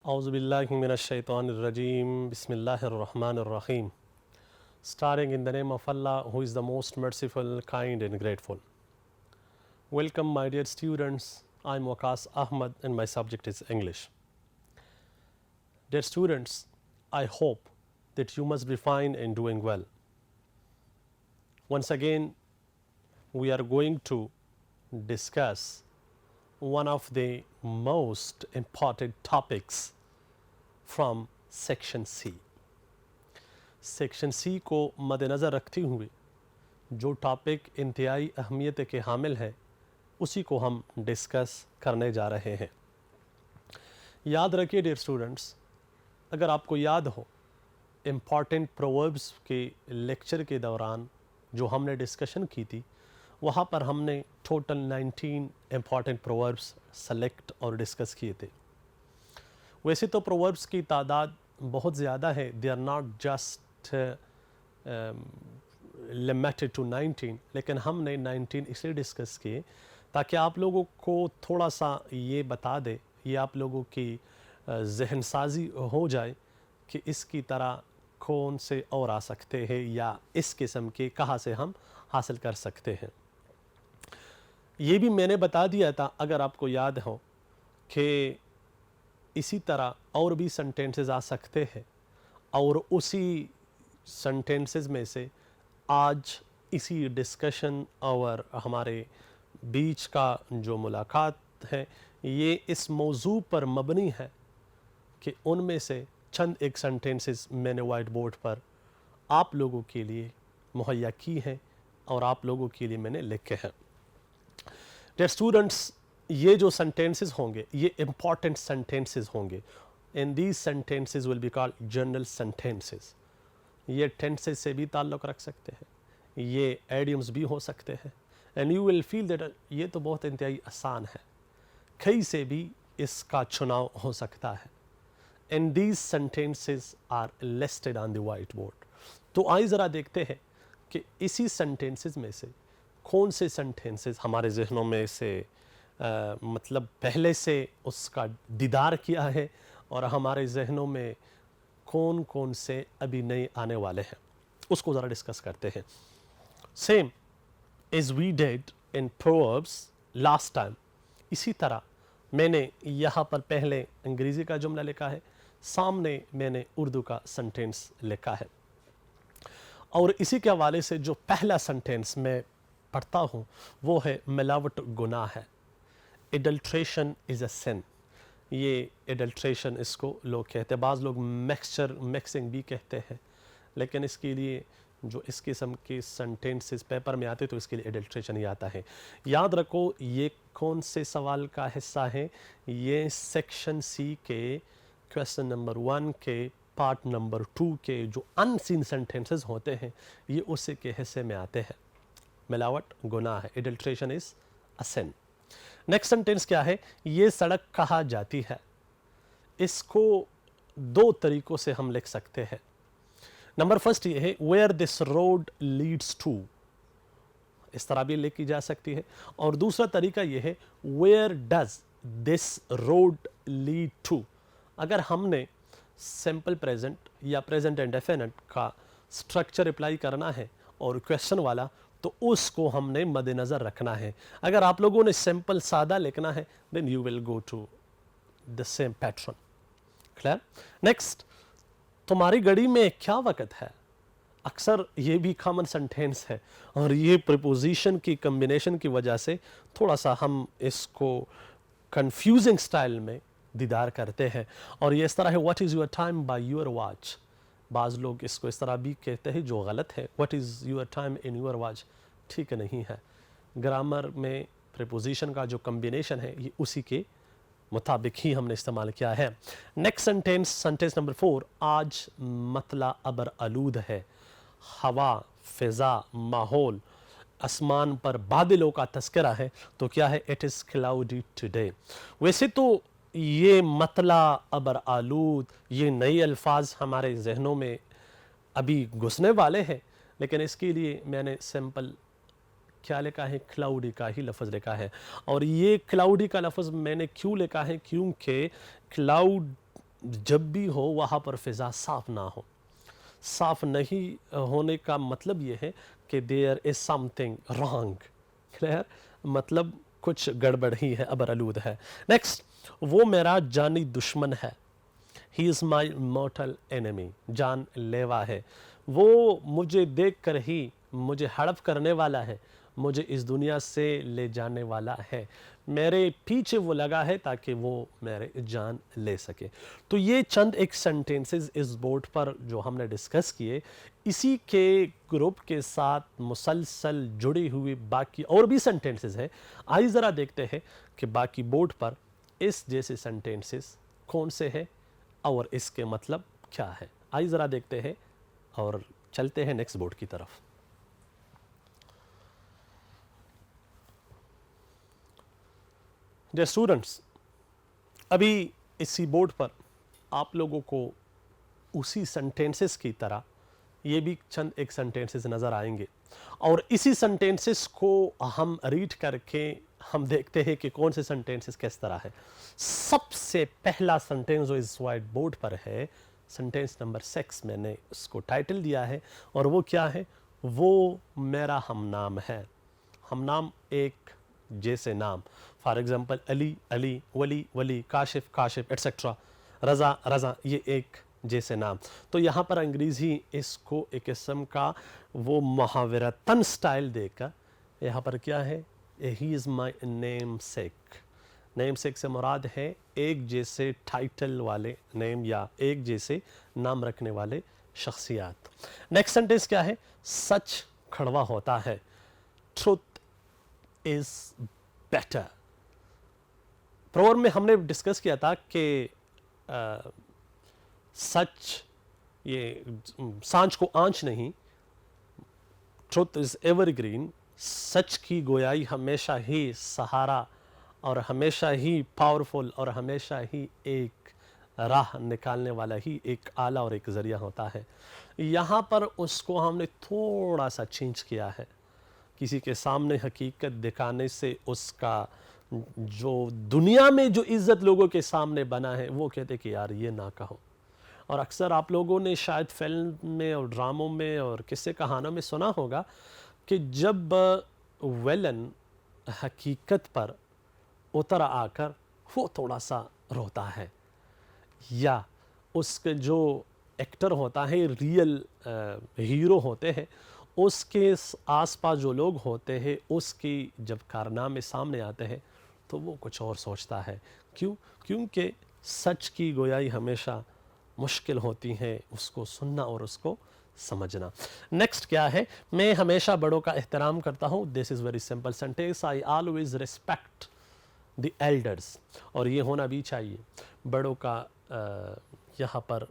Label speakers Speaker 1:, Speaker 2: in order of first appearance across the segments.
Speaker 1: Auzubillahiminash-shaytanir-rajeem. Bismillahir-rahmanir-rahim. Starting in the name of Allah, who is the most merciful, kind and grateful. Welcome my dear students. I'm Waqas Ahmad and my subject is English. Dear students, I hope that you must be fine and doing well. Once again, we are going to discuss one of the most important topics from section C. Section C को मद्देनज़र रखते हुए जो topic इंतहाई अहमियत के हामिल है उसी को हम डिस्कस करने जा रहे हैं। याद रखिए डियर स्टूडेंट्स, अगर आपको याद हो इम्पॉर्टेंट प्रोवर्ब्स के लेक्चर के दौरान जो हमने डिस्कशन की थी, वहाँ पर हमने टोटल 19 इम्पॉर्टेंट प्रोवर्ब्स सेलेक्ट और डिस्कस किए थे। वैसे तो प्रोवर्ब्स की तादाद बहुत ज़्यादा है, they are not just limited to 19, लेकिन हमने 19 इसलिए डिस्कस किए ताकि आप लोगों को थोड़ा सा ये बता दे, ये आप लोगों की जहन साजी हो जाए कि इसकी तरह कौन से और आ सकते हैं या इस किस्म के कहाँ से हम हासिल कर सकते हैं। ये भी मैंने बता दिया था, अगर आपको याद हो, कि इसी तरह और भी सेंटेंसेस आ सकते हैं और उसी सेंटेंसेस में से आज इसी डिस्कशन और हमारे बीच का जो मुलाकात है ये इस मौजू पर मबनी है कि उनमें से चंद एक सेंटेंसेस मैंने वाइट बोर्ड पर आप लोगों के लिए मुहैया की हैं और आप लोगों के लिए मैंने लिखे हैं। डियर स्टूडेंट्स, ये जो सेंटेंसेस होंगे ये इम्पॉर्टेंट सेंटेंसेस होंगे। In these sentences will be called general sentences. ये टेंसेस से भी ताल्लुक़ रख सकते हैं, ये एडियम्स भी हो सकते हैं, and you will feel that ये तो बहुत इंतहाई आसान है, कई से भी इसका चुनाव हो सकता है। And these sentences are listed on the white board. तो आइए ज़रा देखते हैं कि इसी सेंटेंसेस में से कौन से सेंटेंसेस हमारे जहनों में से मतलब पहले से उसका दीदार किया है और हमारे जहनों में कौन कौन से अभी नए आने वाले हैं, उसको ज़रा डिस्कस करते हैं। Same as we did in proverbs last time, इसी तरह मैंने यहाँ पर पहले अंग्रेज़ी का जुमला लिखा है, सामने मैंने उर्दू का सेंटेंस लिखा है, और इसी के हवाले से जो पहला सेंटेंस मैं पढ़ता हूँ वो है मिलावट गुनाह है। एडल्ट्रेशन इज़ अ सिन। ये एडल्ट्रेशन इसको लोग कहते हैं, बाज़ लोग मिक्सिंग भी कहते हैं, लेकिन इसके लिए जो इस किस्म के सेंटेंसेस पेपर में आते तो इसके लिए एडल्ट्रेशन ही आता है। याद रखो ये कौन से सवाल का हिस्सा है, ये सेक्शन सी के क्वेश्चन नंबर 1 के पार्ट नंबर 2 के जो अनसीन सेंटेंसेस होते हैं ये उसी के हिस्से में आते हैं। मिलावट गुनाह है, adulteration is a sin. Next sentence क्या है, ये सड़क कहा जाती है। इसको दो तरीकों से हम लिख सकते हैं। नंबर फर्स्ट ये है where this road leads to, इस तरह भी लिखी जा सकती है, और दूसरा तरीका ये है where does this road lead to. अगर हमने सिंपल प्रेजेंट या प्रेजेंट इंडेफिनिट का स्ट्रक्चर अप्लाई करना है और क्वेश्चन वाला, तो उसको हमने मद्देनज़र रखना है। अगर आप लोगों ने सिंपल सादा लिखना है then you will go to the same pattern. Clear? Next, तुम्हारी घड़ी में क्या वक्त है। अक्सर ये भी कॉमन सेंटेंस है और ये प्रीपोजिशन की कम्बिनेशन की वजह से थोड़ा सा हम इसको कंफ्यूजिंग स्टाइल में दीदार करते हैं, और ये इस तरह है what is your time by your watch. बाज़ लोग इसको इस तरह भी कहते हैं जो गलत है, what is your time in your watch, ठीक नहीं है। ग्रामर में प्रीपोजिशन का जो कम्बिनेशन है ये उसी के मुताबिक ही हमने इस्तेमाल किया है। नेक्स्ट सेंटेंस, सेंटेंस नंबर 4, आज मतला अबर आलूद है। हवा, फ़िज़ा, माहौल, आसमान पर बादलों का तस्करा है, तो क्या है, इट इज़ क्लाउडी टुडे। वैसे तो ये मतला अबर आलूद ये नए अल्फाज हमारे जहनों में अभी घुसने वाले हैं, लेकिन इसके लिए मैंने सिंपल क्या लिखा है, क्लाउडी का ही लफ्ज़ लिखा है। और ये क्लाउडी का लफ्ज़ मैंने क्यों लिखा है, क्योंकि क्लाउड जब भी हो वहाँ पर फ़िज़ा साफ़ ना हो। साफ़ नहीं होने का मतलब ये है कि there is something wrong. Clear? मतलब कुछ गड़बड़ ही है, अबरआलूद है। नेक्स्ट, वो मेरा जानी दुश्मन है। He is my mortar enemy. जान लेवा है। वो मुझे देख कर ही मुझे हड़प करने वाला है, मुझे इस दुनिया से ले जाने वाला है। मेरे पीछे वो लगा है ताकि वो मेरे जान ले सके। तो ये चंद एक सेंटेंसेस इस बोर्ड पर जो हमने डिस्कस किए, इसी के ग्रुप के साथ मुसलसल जुड़ी हुई बाकी और भी सेंटेंसेस हैं। आइए ज़रा देखते हैं कि बाकी बोर्ड पर इस जैसे सेंटेंसेस कौन से हैं और इसके मतलब क्या है। आइए ज़रा देखते हैं और चलते हैं नेक्स्ट बोर्ड की तरफ। डियर स्टूडेंट्स, अभी इसी बोर्ड पर आप लोगों को उसी सेंटेंसेस की तरह ये भी चंद एक सेंटेंसेस नज़र आएंगे और इसी सेंटेंसेस को हम रीड करके हम देखते हैं कि कौन से सेंटेंसेस किस तरह है। सबसे पहला सेंटेंस जो इस वाइट बोर्ड पर है, सेंटेंस नंबर 6, मैंने उसको टाइटल दिया है और वो क्या है? वो मेरा हमनाम है। हमनाम एक जैसे नाम, for example Ali Ali, Wali Wali, Kashif Kashif etcetera, Raza Raza, ये एक जैसे नाम। तो यहाँ पर अंग्रेज़ी इसको एक किस्म का वो मुहावरतन स्टाइल देकर यहाँ पर क्या है? He is my name sec. Name सेक से मुराद है एक जैसे टाइटल वाले नेम या एक जैसे नाम रखने वाले शख्सियात। नेक्स्ट सेंटेंस क्या है? सच कड़वा होता है। Truth is better. प्रोवर्ब में हमने डिस्कस किया था कि सच ये सांझ को आंच नहीं, ट्रुथ इज एवरग्रीन। सच की गोयाई हमेशा ही सहारा और हमेशा ही पावरफुल और हमेशा ही एक राह निकालने वाला ही एक आला और एक ज़रिया होता है। यहाँ पर उसको हमने थोड़ा सा चेंज किया है। किसी के सामने हकीकत दिखाने से उसका जो दुनिया में जो इज़्ज़त लोगों के सामने बना है, वो कहते कि यार ये ना कहो। और अक्सर आप लोगों ने शायद फिल्म में और ड्रामों में और किस्से कहानों में सुना होगा कि जब विलन हकीकत पर उतर आकर वो थोड़ा सा रोता है, या उसके जो एक्टर होता है, रियल हीरो होते हैं, उसके आसपास जो लोग होते हैं, उसकी जब कारनामे सामने आते हैं तो वो कुछ और सोचता है। क्यों? क्योंकि सच की गोयाई हमेशा मुश्किल होती है, उसको सुनना और उसको समझना। नेक्स्ट क्या है? मैं हमेशा बड़ों का एहतराम करता हूँ। This is very simple sentence. I always respect the elders. और ये होना भी चाहिए। बड़ों का यहाँ पर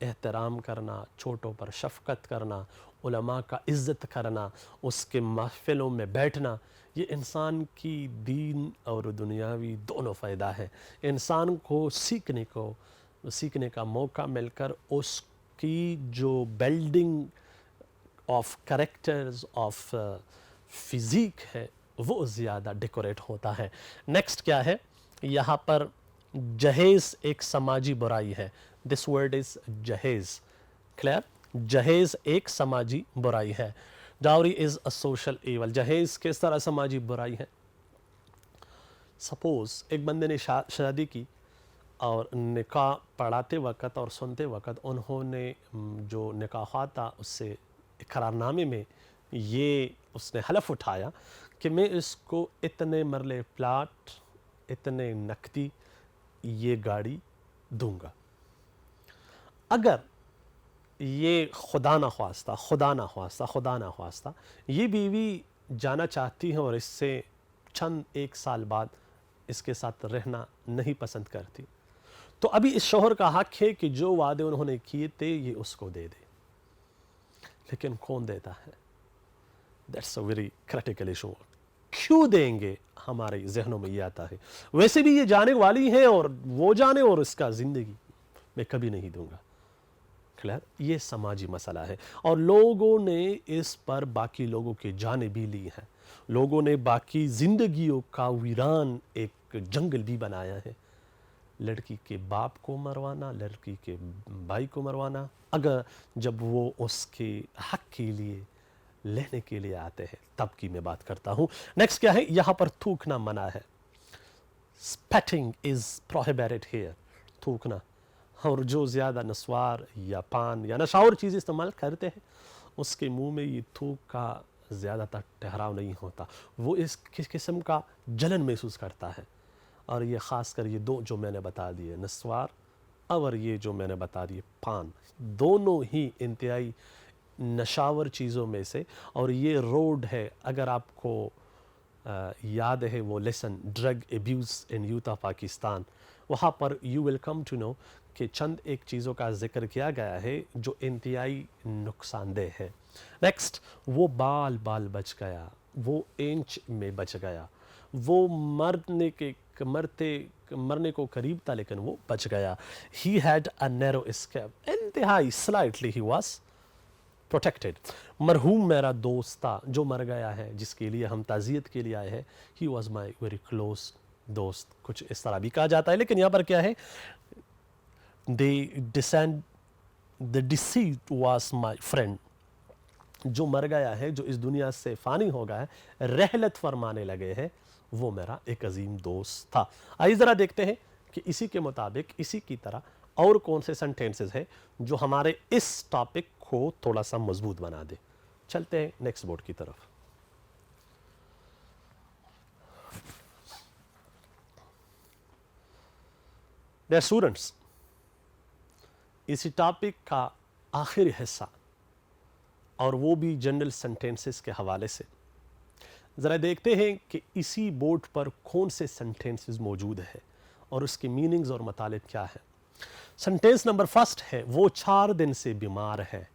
Speaker 1: एहतराम करना, छोटों पर शफ़क़त करना, उलमा का इज़्ज़त करना, उसके महफ़िलों में बैठना, ये इंसान की दीन और दुनियावी दोनों फ़ायदा है। इंसान को सीखने का मौका मिलकर उसकी जो building of characters of physique है वो ज़्यादा डेकोरेट होता है। नेक्स्ट क्या है? यहाँ पर जहेज़ एक समाजी बुराई है। दिस वर्ड इज़ जहेज़। क्लियर? जहेज़ एक समाजी बुराई है। Dowry is a social evil. जहेज़ किस तरह समाजी बुराई है? सपोज़ एक बंदे ने शादी की और निकाह पढ़ाते वक़्त और सुनते वक़्त उन्होंने जो निकाह था उससे इकरारनामे में ये उसने हलफ उठाया कि मैं इसको इतने मरले प्लाट, इतने नकदी, ये गाड़ी दूंगा। अगर ये खुदा ना ख्वास्ता ये बीवी जाना चाहती है और इससे चंद एक साल बाद इसके साथ रहना नहीं पसंद करती, तो अभी इस शौहर का हक है कि जो वादे उन्होंने किए थे ये उसको दे दे। लेकिन कौन देता है? That's a very critical issue. क्यों देंगे? हमारे जहनों में ये आता है। वैसे भी ये जाने वाली है और वो जाने, और इसका ज़िंदगी मैं कभी नहीं दूंगा। क्लियर? ये समाजी मसला है और लोगों ने इस पर बाकी लोगों की जानें भी ली हैं। लोगों ने बाकी ज़िंदगियों का वीरान एक जंगल भी बनाया है। लड़की के बाप को मरवाना, लड़की के भाई को मरवाना, अगर जब वो उसके हक के लिए लेने के लिए आते हैं, तब की मैं बात करता हूँ। नेक्स्ट क्या है, यहाँ पर थूकना मना है। स्पैटिंग इज़ प्रोहिबिटेड हियर, थूकना। और जो ज़्यादा नस्वार या पान या नशावर चीज़ इस्तेमाल करते हैं, उसके मुंह में ये थूक का ज़्यादातर ठहराव नहीं होता, वो इस किस्म का जलन महसूस करता है। और ये ख़ासकर ये दो जो मैंने बता दिए, नस्वार और ये जो मैंने बता दिए पान, दोनों ही इंतहाई नशावर चीज़ों में से। और ये रोड है, अगर आपको याद है वो lesson drug abuse in youth of Pakistan, वहाँ पर you will come to know कि चंद एक चीज़ों का जिक्र किया गया है जो इंतहाई नुकसानदेह है। नेक्स्ट, वो बाल बाल बच गया, वो इंच में बच गया, वो मरने को करीब था लेकिन वो बच गया। He had a narrow escape, इंतहाई स्लाइटली ही वाज प्रोटेक्टेड। मरहूम मेरा दोस्त था जो मर गया है, जिसके लिए हम ताज़ियत के लिए आए हैं, he was my very close दोस्त, कुछ इस तरह भी कहा जाता है। लेकिन यहाँ पर क्या है, the deceit was my friend, जो मर गया है, जो इस दुनिया से फ़ानी हो गया है, रहलत फरमाने लगे हैं, वो मेरा एक अजीम दोस्त था। आइए ज़रा देखते हैं कि इसी के मुताबिक, इसी की तरह और कौन से सेंटेंसेस हैं जो हमारे इस टॉपिक को थोड़ा सा मजबूत बना दे। चलते हैं नेक्स्ट बोर्ड की तरफ। डियर स्टूडेंट्स, इसी टॉपिक का आखिरी हिस्सा, और वो भी जनरल सेंटेंसेस के हवाले से, ज़रा देखते हैं कि इसी बोर्ड पर कौन से सेंटेंसेस मौजूद है और उसकी मीनिंग्स और मतलब क्या है। सेंटेंस नंबर फर्स्ट है, वो 4 दिन से बीमार है।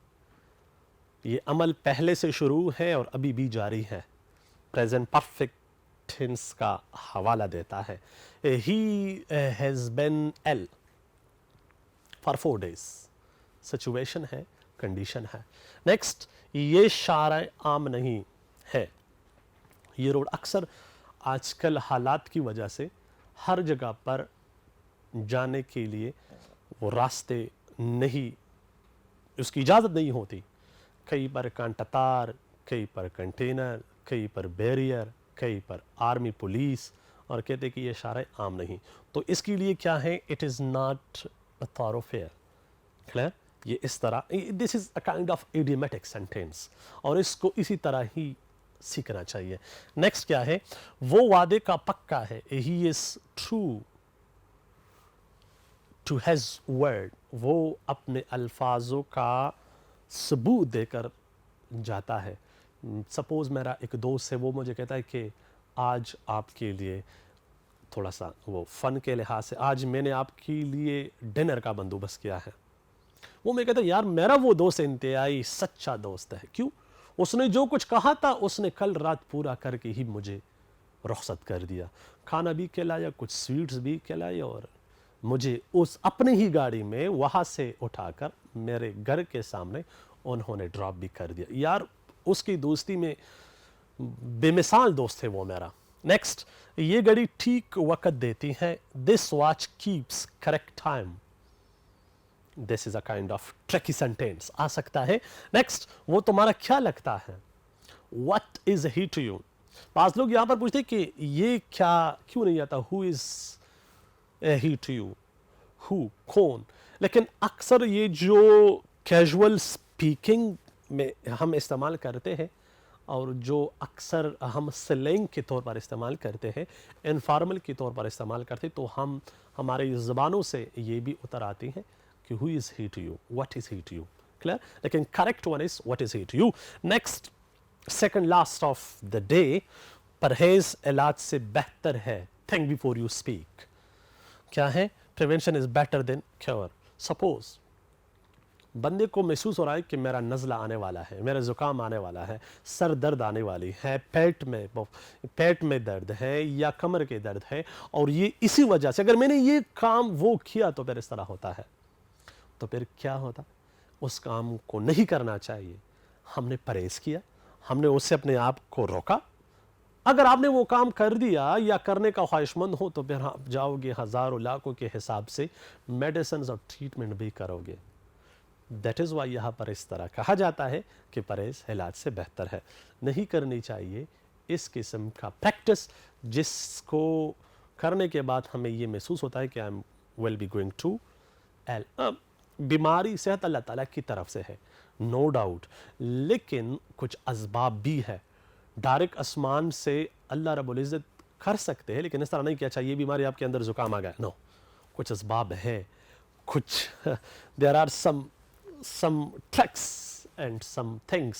Speaker 1: ये अमल पहले से शुरू है और अभी भी जारी है, प्रेजेंट परफेक्ट टेंस का हवाला देता है। He has been ill for 4 days, situation है, कंडीशन है। नेक्स्ट, ये शारा आम नहीं है। ये रोड अक्सर आजकल हालात की वजह से हर जगह पर जाने के लिए वो रास्ते नहीं, उसकी इजाज़त नहीं होती। कहीं पर कांटातार, कहीं पर कंटेनर, कहीं पर बैरियर, कहीं पर आर्मी पुलिस, और कहते कि ये शारा आम नहीं। तो इसके लिए क्या है, it is not a थॉरोफेयर। Clear, ये इस तरह, this is a kind of idiomatic sentence, और इसको इसी तरह ही सीखना चाहिए। नेक्स्ट क्या है, वो वादे का पक्का है। He is true to his word, वो अपने अल्फाजों का सबूत देकर जाता है। सपोज़ मेरा एक दोस्त है, वो मुझे कहता है कि आज आपके लिए थोड़ा सा वो फ़न के लिहाज से आज मैंने आपके लिए डिनर का बंदोबस्त किया है। वो मैं कहता यार, मेरा वो दोस्त इंतहाई सच्चा दोस्त है। क्यों? उसने जो कुछ कहा था उसने कल रात पूरा करके ही मुझे रुखसत कर दिया। खाना भी खिलाया, कुछ स्वीट्स भी खिलाए, और मुझे उस अपने ही गाड़ी में वहाँ से उठाकर मेरे घर के सामने उन्होंने ड्रॉप भी कर दिया। यार, उसकी दोस्ती में बेमिसाल दोस्त है वो मेरा। नेक्स्ट, ये घड़ी ठीक वक्त देती है। This watch keeps correct time. This is a kind of tricky sentence आ सकता है। नेक्स्ट, वो तुम्हारा क्या लगता है। What is he to you. पास लोग यहां पर पूछते हैं कि ये क्या क्यों नहीं आता, who is he to you, who कौन। लेकिन अक्सर ये जो कैजुअल स्पीकिंग में हम इस्तेमाल करते हैं और जो अक्सर हम स्लैंग के तौर पर इस्तेमाल करते हैं, इनफॉर्मल के तौर पर इस्तेमाल करते हैं, तो हम हमारे ज़बानों से ये भी उतर आती हैं कि who is he to you, what is he to you. Clear, लेकिन correct one is what is he to you. Next, second last of the day, परहेज इलाज से बेहतर है। Think before you speak. क्या है, prevention is better than cure. Suppose बंदे को महसूस हो रहा है कि मेरा नज़ला आने वाला है, मेरा ज़ुकाम आने वाला है, सर दर्द आने वाली है, पेट में दर्द है या कमर के दर्द है, और ये इसी वजह से अगर मैंने ये काम वो किया तो फिर इस तरह होता है। तो फिर क्या होता, उस काम को नहीं करना चाहिए। हमने परहेज़ किया, हमने उससे अपने आप को रोका, अगर आपने वो काम कर दिया या करने का ख्वाहिशमंद हो तो फिर आप जाओगे हज़ारों लाखों के हिसाब से मेडिसिन और ट्रीटमेंट भी करोगे। दैट इज़ वाई यहाँ पर इस तरह कहा जाता है कि परहेज़ इलाज से बेहतर है। नहीं करनी चाहिए इस किस्म का प्रैक्टिस जिसको करने के बाद हमें ये महसूस होता है कि I am will be going to ill. बीमारी सेहत अल्लाह ताला की तरफ से है, नो डाउट, लेकिन कुछ असबाब भी है। डायरेक्ट आसमान से अल्लाह रब्बुल इज़्ज़त कर सकते हैं, लेकिन इस तरह नहीं कि अच्छा ये बीमारी आपके अंदर ज़ुकाम आ गया, नो। कुछ असबाब है, कुछ there are some tricks and some things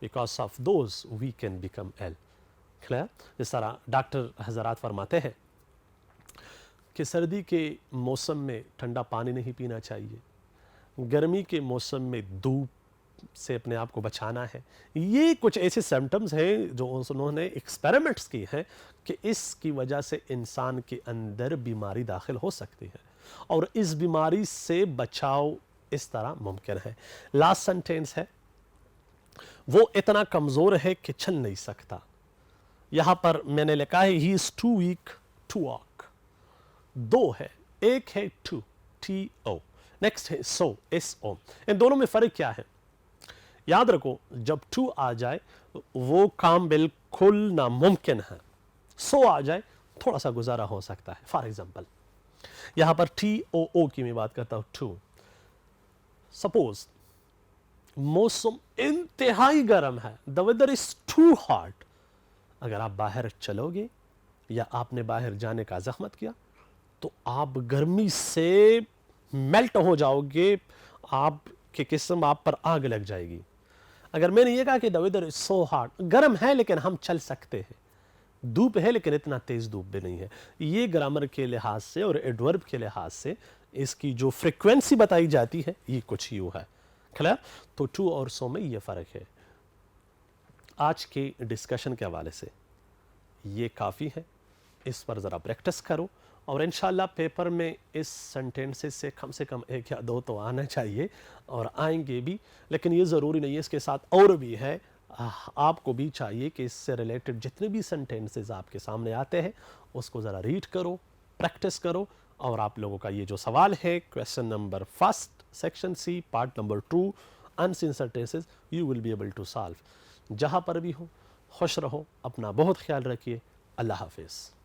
Speaker 1: because of those we can become ill. Clear? जिस तरह डॉक्टर हजरात फरमाते हैं कि सर्दी के मौसम में ठंडा पानी नहीं पीना चाहिए, गर्मी के मौसम में धूप से अपने आप को बचाना है। ये कुछ ऐसे सिम्टम्स हैं जो उन्होंने एक्सपेरिमेंट्स की हैं कि इसकी वजह से इंसान के अंदर बीमारी दाखिल हो सकती है और इस बीमारी से बचाव इस तरह मुमकिन है। लास्ट सेंटेंस है, वो इतना कमज़ोर है कि चल नहीं सकता। यहाँ पर मैंने लिखा है he is too weak to walk. दो है, एक है टू, टी ओ, नेक्स्ट है सो, एस ओ। इन दोनों में फ़र्क क्या है? याद रखो, जब टू आ जाए वो काम बिल्कुल नामुमकिन है, सो आ जाए थोड़ा सा गुजारा हो सकता है। फॉर एग्जाम्पल यहाँ पर टी ओ ओ की मैं बात करता हूँ, टू। सपोज मौसम इंतहाई गर्म है, the weather is too hot. अगर आप बाहर चलोगे या आपने बाहर जाने का ज़हमत किया तो आप गर्मी से मेल्ट हो जाओगे, आपके किस्म आप पर आग लग जाएगी। अगर मैंने ये कहा कि the weather is so hot, गर्म है लेकिन हम चल सकते हैं, धूप है लेकिन इतना तेज धूप भी नहीं है, ये ग्रामर के लिहाज से और एडवर्ब के लिहाज से इसकी जो फ्रीक्वेंसी बताई जाती है ये कुछ यूँ है। क्लियर? तो टू और सो में ये फ़र्क है। आज के डिस्कशन के हवाले से ये काफ़ी है, इस पर ज़रा प्रैक्टिस करो और इंशाल्लाह पेपर में इस सेंटेंसेस से कम एक या दो तो आना चाहिए और आएंगे भी, लेकिन ये ज़रूरी नहीं है, इसके साथ और भी है। आपको भी चाहिए कि इससे रिलेटेड जितने भी सेंटेंसेस आपके सामने आते हैं उसको ज़रा रीड करो, प्रैक्टिस करो और आप लोगों का ये जो सवाल है question number first section C part number 2 unseen sentences you will be able to solve. जहाँ पर भी हो खुश रहो, अपना बहुत ख्याल रखिए। अल्लाह हाफिज़।